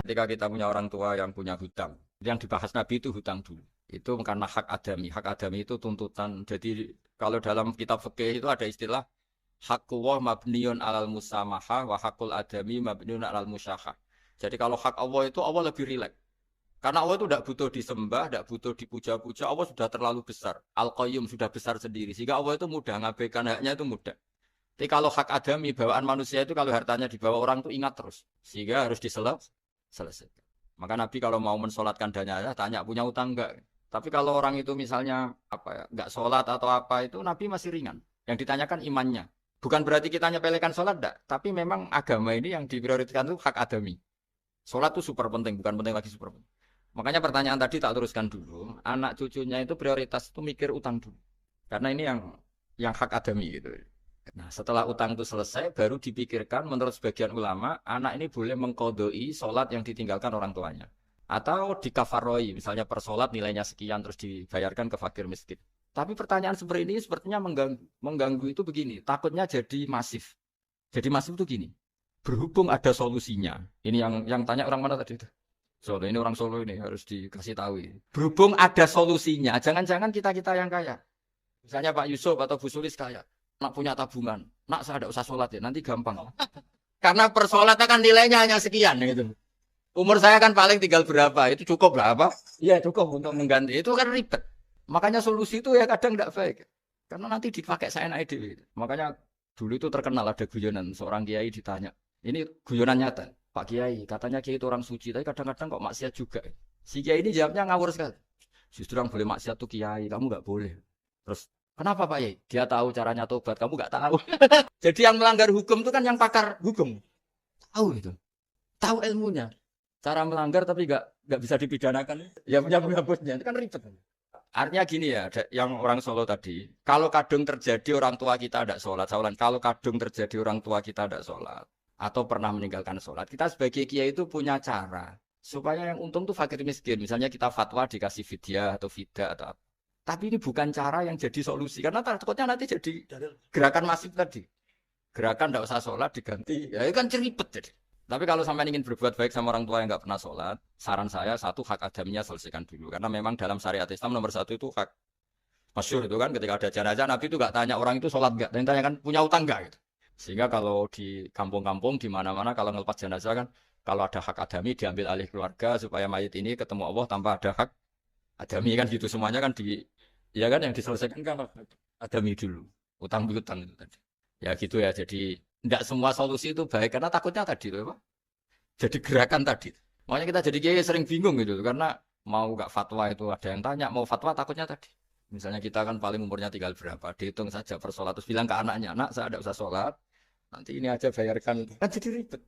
Ketika kita punya orang tua yang punya hutang, yang dibahas Nabi itu hutang dulu. Itu karena hak adami. Hak adami itu tuntutan. Jadi kalau dalam kitab fikih itu ada istilah hakullah mabniun alal musamaha wa hakul adami mabniun alal musyahah. Jadi kalau hak Allah itu Allah lebih rileks. Karena Allah itu tidak butuh disembah, tidak butuh dipuja-puja. Allah sudah terlalu besar. Al-Qayyum sudah besar sendiri. Sehingga Allah itu mudah ngabaikan haknya itu mudah. Tapi kalau hak adami, bawaan manusia itu kalau hartanya dibawa orang itu ingat terus. Sehingga harus diselesaikan. Maka Nabi kalau mau mensolatkan jenazah tanya punya utang enggak. Tapi kalau orang itu misalnya apa ya, enggak sholat atau apa itu Nabi masih ringan. Yang ditanyakan imannya. Bukan berarti kita nyepelekan sholat enggak. Tapi memang agama ini yang diprioritaskan itu hak adami. Sholat itu super penting, bukan penting lagi super penting. Makanya pertanyaan tadi tak teruskan dulu. Anak cucunya itu prioritas itu mikir utang dulu. Karena ini yang hak adami gitu. Nah, setelah utang itu selesai, baru dipikirkan menurut sebagian ulama, anak ini boleh mengkodoi sholat yang ditinggalkan orang tuanya. Atau dikafaroi, misalnya per sholat nilainya sekian, terus dibayarkan ke fakir miskin. Tapi pertanyaan seperti ini sepertinya mengganggu. Mengganggu itu begini, takutnya jadi masif. Jadi masif itu gini, berhubung ada solusinya. Ini yang tanya orang mana tadi itu? Solo, ini orang Solo ini harus dikasih tahu. Berhubung ada solusinya, jangan-jangan kita-kita yang kaya. Misalnya Pak Yusuf atau Bu Sulis kaya. Nak punya tabungan, nak saya tidak usah sholat ya, nanti gampang. Karena per sholat kan nilainya hanya sekian gitu. Umur saya kan paling tinggal berapa, itu cukup lah apa? Iya cukup untuk mengganti, itu kan ribet. Makanya solusi itu ya kadang tidak baik. Karena nanti dipakai saya ID. Makanya dulu itu terkenal ada guyonan, seorang kiai ditanya. Ini guyonan nyata, Pak Kiai, katanya Kiai itu orang suci, tapi kadang-kadang kok maksiat juga. Si Kiai ini jawabnya ngawur sekali. Justru yang boleh maksiat tuh Kiai, kamu nggak boleh. Terus kenapa Pak Yai? Dia tahu caranya tobat, kamu nggak tahu. Jadi yang melanggar hukum itu kan yang pakar hukum. Tahu itu. Tahu ilmunya. Cara melanggar tapi nggak bisa dipidanakan. Ya punya penghapusnya. Itu kan ribet. Artinya gini ya, yang orang Solo tadi. Kalau kadung terjadi orang tua kita tidak sholat. Kalau kadung terjadi orang tua kita tidak sholat. Atau pernah meninggalkan sholat. Kita sebagai kiai itu punya cara. Supaya yang untung tuh fakir miskin. Misalnya kita fatwa dikasih fidyah atau fida atau apa. Tapi ini bukan cara yang jadi solusi. Karena takutnya nanti jadi gerakan masif tadi. Gerakan tidak usah sholat diganti. Ya itu kan ceribet jadi. Tapi kalau sampai ingin berbuat baik sama orang tua yang nggak pernah sholat, saran saya satu hak adaminya selesaikan dulu. Karena memang dalam syariat Islam nomor satu itu hak masyhur itu kan ketika ada jenazah Nabi itu nggak tanya orang itu sholat nggak, dan tanya kan punya utang nggak gitu. Sehingga kalau di kampung-kampung di mana-mana kalau ngelepas jenazah kan kalau ada hak adami diambil alih keluarga supaya mayit ini ketemu Allah tanpa ada hak adami kan gitu semuanya kan ya kan yang diselesaikan kan adami dulu. Utang piutang itu tadi. Ya gitu ya. Jadi tidak semua solusi itu baik karena takutnya tadi loh, Pak. Jadi gerakan tadi. Makanya kita jadi kiai sering bingung gitu karena mau nggak fatwa itu ada yang tanya, mau fatwa takutnya tadi. Misalnya kita kan paling umurnya tinggal berapa, dihitung saja per sholat terus bilang ke anaknya, "Nak, saya tidak usah sholat. Nanti ini aja bayarkan." Kan jadi ribet.